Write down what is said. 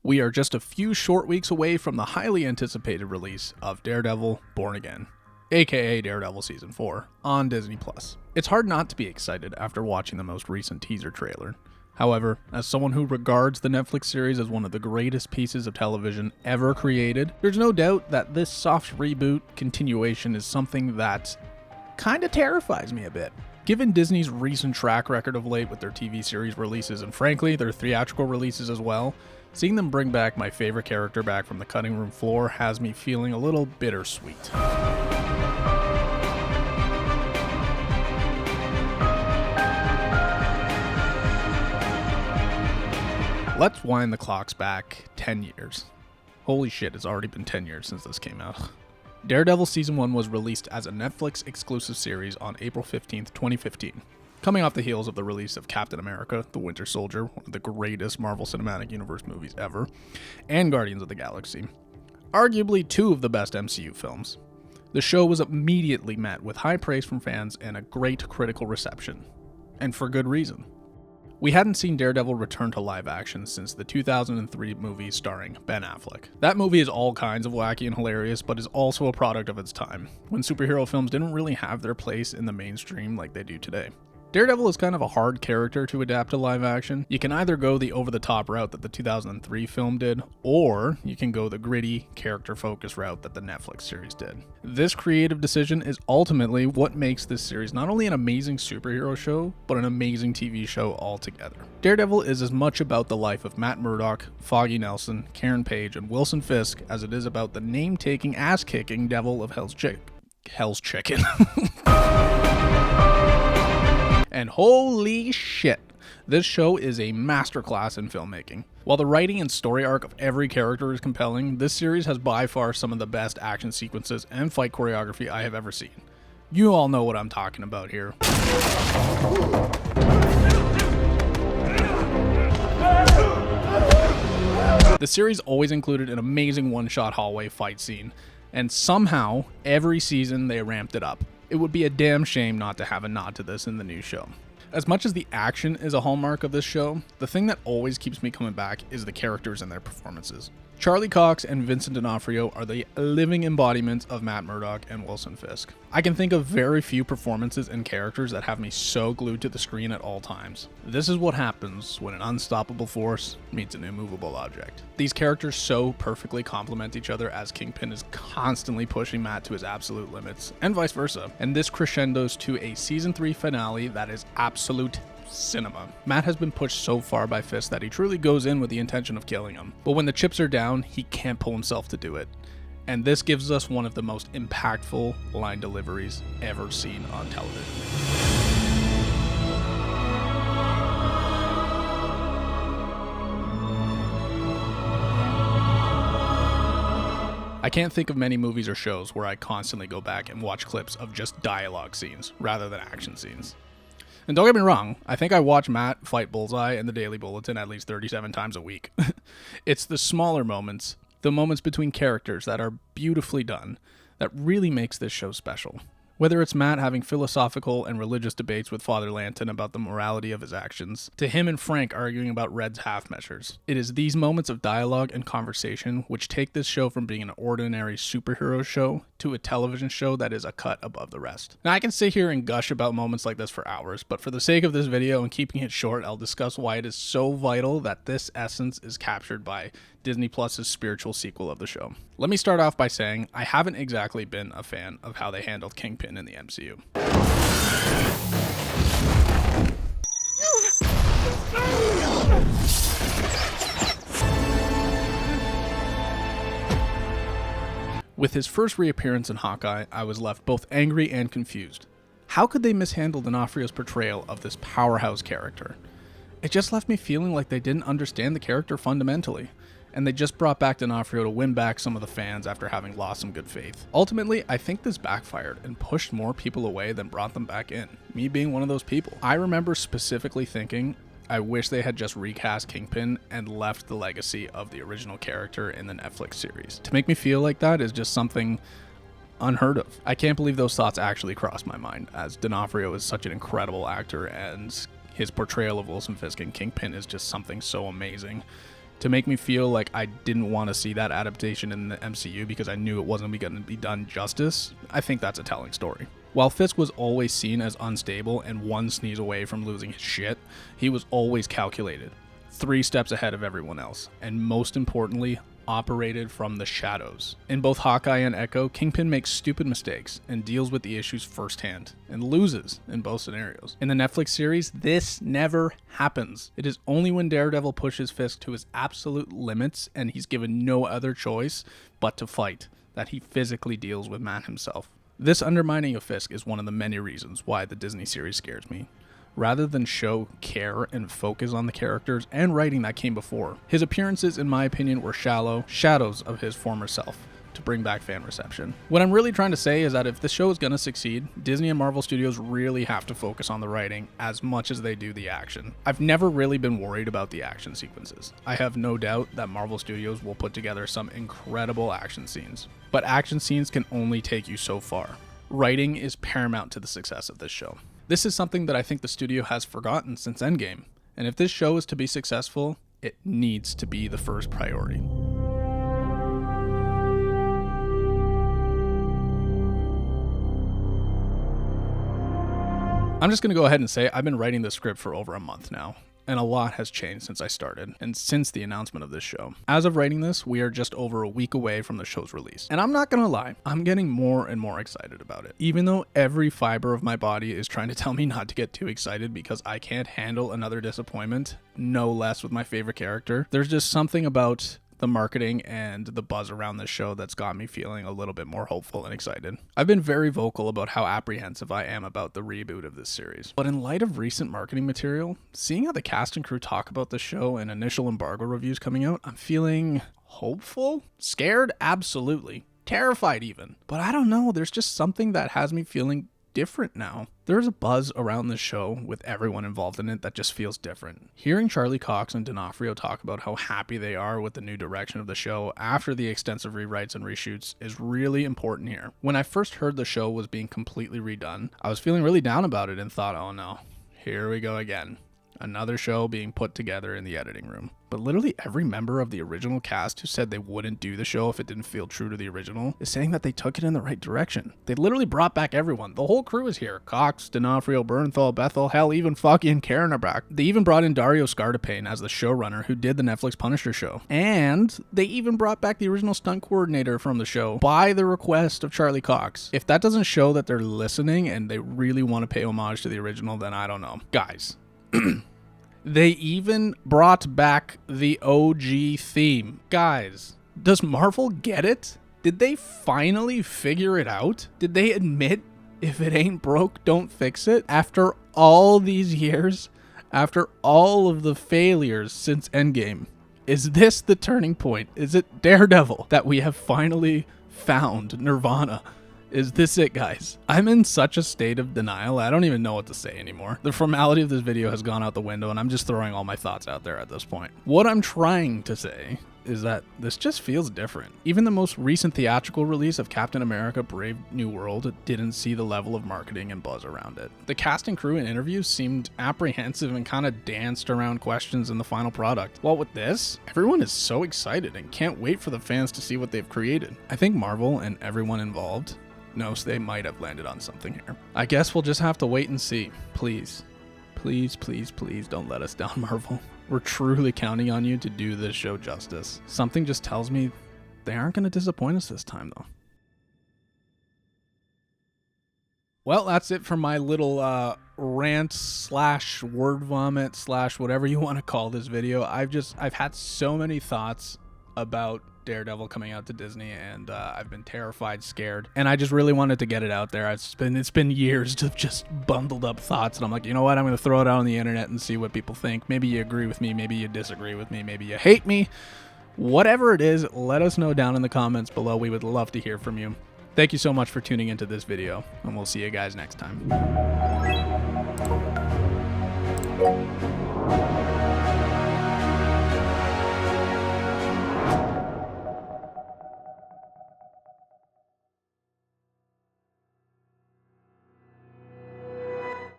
We are just a few short weeks away from the highly anticipated release of Daredevil Born Again, aka Daredevil Season 4, on Disney+. It's hard not to be excited after watching the most recent teaser trailer. However, as someone who regards the Netflix series as one of the greatest pieces of television ever created, there's no doubt that this soft reboot continuation is something that kinda terrifies me a bit. Given Disney's recent track record of late with their TV series releases and frankly their theatrical releases as well, seeing them bring back my favorite character back from the cutting room floor has me feeling a little bittersweet. Let's wind the clocks back 10 years. Holy shit, it's already been 10 years since this came out. Daredevil Season 1 was released as a Netflix exclusive series on April 15th, 2015, coming off the heels of the release of Captain America, The Winter Soldier, one of the greatest Marvel Cinematic Universe movies ever, and Guardians of the Galaxy, arguably two of the best MCU films. The show was immediately met with high praise from fans and a great critical reception, and for good reason. We hadn't seen Daredevil return to live action since the 2003 movie starring Ben Affleck. That movie is all kinds of wacky and hilarious, but is also a product of its time, when superhero films didn't really have their place in the mainstream like they do today. Daredevil is kind of a hard character to adapt to live action. You can either go the over-the-top route that the 2003 film did, or you can go the gritty, character-focused route that the Netflix series did. This creative decision is ultimately what makes this series not only an amazing superhero show, but an amazing TV show altogether. Daredevil is as much about the life of Matt Murdock, Foggy Nelson, Karen Page, and Wilson Fisk as it is about the name-taking, ass-kicking devil of Hell's Chicken. And holy shit, this show is a masterclass in filmmaking. While the writing and story arc of every character is compelling, this series has by far some of the best action sequences and fight choreography I have ever seen. You all know what I'm talking about here. The series always included an amazing one-shot hallway fight scene, and somehow, every season they ramped it up. It would be a damn shame not to have a nod to this in the new show. As much as the action is a hallmark of this show, the thing that always keeps me coming back is the characters and their performances. Charlie Cox and Vincent D'Onofrio are the living embodiments of Matt Murdock and Wilson Fisk. I can think of very few performances and characters that have me so glued to the screen at all times. This is what happens when an unstoppable force meets an immovable object. These characters so perfectly complement each other as Kingpin is constantly pushing Matt to his absolute limits, and vice versa. And this crescendos to a Season 3 finale that is absolute cinema. Matt has been pushed so far by Fisk that he truly goes in with the intention of killing him. But when the chips are down, he can't pull himself to do it. And this gives us one of the most impactful line deliveries ever seen on television. I can't think of many movies or shows where I constantly go back and watch clips of just dialogue scenes rather than action scenes. And don't get me wrong, I think I watch Matt fight Bullseye in the Daily Bulletin at least 37 times a week. It's the smaller moments, the moments between characters that are beautifully done, that really makes this show special. Whether it's Matt having philosophical and religious debates with Father Lanton about the morality of his actions, to him and Frank arguing about Red's half measures. It is these moments of dialogue and conversation which take this show from being an ordinary superhero show to a television show that is a cut above the rest. Now I can sit here and gush about moments like this for hours, but for the sake of this video and keeping it short, I'll discuss why it is so vital that this essence is captured by Disney Plus's spiritual sequel of the show. Let me start off by saying I haven't exactly been a fan of how they handled Kingpin in the MCU. With his first reappearance in Hawkeye, I was left both angry and confused. How could they mishandle D'Onofrio's portrayal of this powerhouse character? It just left me feeling like they didn't understand the character fundamentally, and they just brought back D'Onofrio to win back some of the fans after having lost some good faith. Ultimately, I think this backfired and pushed more people away than brought them back in, me being one of those people. I remember specifically thinking, I wish they had just recast Kingpin and left the legacy of the original character in the Netflix series. To make me feel like that is just something unheard of. I can't believe those thoughts actually crossed my mind, as D'Onofrio is such an incredible actor and his portrayal of Wilson Fisk in Kingpin is just something so amazing. to make me feel like I didn't want to see that adaptation in the MCU because I knew it wasn't going to be done justice, I think that's a telling story. While Fisk was always seen as unstable and one sneeze away from losing his shit, he was always calculated, 3 steps ahead of everyone else, and most importantly, operated from the shadows. In both Hawkeye and Echo, Kingpin makes stupid mistakes and deals with the issues firsthand, and loses in both scenarios. In the Netflix series, this never happens. It is only when Daredevil pushes Fisk to his absolute limits and he's given no other choice but to fight that he physically deals with man himself. This undermining of Fisk is one of the many reasons why the Disney series scares me. Rather than show care and focus on the characters and writing that came before, his appearances, in my opinion, were shallow shadows of his former self to bring back fan reception. What I'm really trying to say is that if the show is going to succeed, Disney and Marvel Studios really have to focus on the writing as much as they do the action. I've never really been worried about the action sequences. I have no doubt that Marvel Studios will put together some incredible action scenes, but action scenes can only take you so far. Writing is paramount to the success of this show. This is something that I think the studio has forgotten since Endgame, and if this show is to be successful, it needs to be the first priority. I'm just going to go ahead and say I've been writing this script for over a month now, and a lot has changed since I started, and since the announcement of this show. As of writing this, we are just over a week away from the show's release. And I'm not gonna lie, I'm getting more and more excited about it. Even though every fiber of my body is trying to tell me not to get too excited because I can't handle another disappointment, no less with my favorite character, there's just something about the marketing and the buzz around this show that's got me feeling a little bit more hopeful and excited. I've been very vocal about how apprehensive I am about the reboot of this series. But in light of recent marketing material, seeing how the cast and crew talk about the show and initial embargo reviews coming out, I'm feeling hopeful? Scared? Absolutely. Terrified even. But I don't know, there's just something that has me feeling different now. There's a buzz around this show with everyone involved in it that just feels different. Hearing Charlie Cox and D'Onofrio talk about how happy they are with the new direction of the show after the extensive rewrites and reshoots is really important here. When I first heard the show was being completely redone, I was feeling really down about it and thought, oh no, here we go again. Another show being put together in the editing room. But literally every member of the original cast who said they wouldn't do the show if it didn't feel true to the original is saying that they took it in the right direction. They literally brought back everyone. The whole crew is here. Cox, D'Onofrio, Bernthal, Bethel, hell, even fucking Karen are back. They even brought in Dario Scartapane as the showrunner who did the Netflix Punisher show. And they even brought back the original stunt coordinator from the show by the request of Charlie Cox. If that doesn't show that they're listening and they really want to pay homage to the original, then I don't know. Guys. They even brought back the OG theme. Guys, does Marvel get it? Did they finally figure it out? Did they admit if it ain't broke, don't fix it? After all these years, after all of the failures since Endgame, is this the turning point? Is it Daredevil that we have finally found Nirvana? Is this it, guys? I'm in such a state of denial, I don't even know what to say anymore. The formality of this video has gone out the window, and I'm just throwing all my thoughts out there at this point. What I'm trying to say is that this just feels different. Even the most recent theatrical release of Captain America Brave New World didn't see the level of marketing and buzz around it. The cast and crew in interviews seemed apprehensive and kind of danced around questions in the final product. While with this, everyone is so excited and can't wait for the fans to see what they've created. I think Marvel and everyone involved knows they might have landed on something here. I guess we'll just have to wait and see. Please, please, please, please don't let us down, Marvel. We're truly counting on you to do this show justice. Something just tells me they aren't going to disappoint us this time, though. Well, that's it for my little rant slash word vomit slash whatever you want to call this video. I've had so many thoughts about Daredevil coming out to Disney, and I've been terrified, scared, and I just really wanted to get it out there. It's been years of just bundled up thoughts, and I'm like, you know what, I'm going to throw it out on the internet and see what people think. Maybe you agree with me, maybe you disagree with me, maybe you hate me. Whatever it is, let us know down in the comments below. We would love to hear from you. Thank you so much for tuning into this video, and we'll see you guys next time.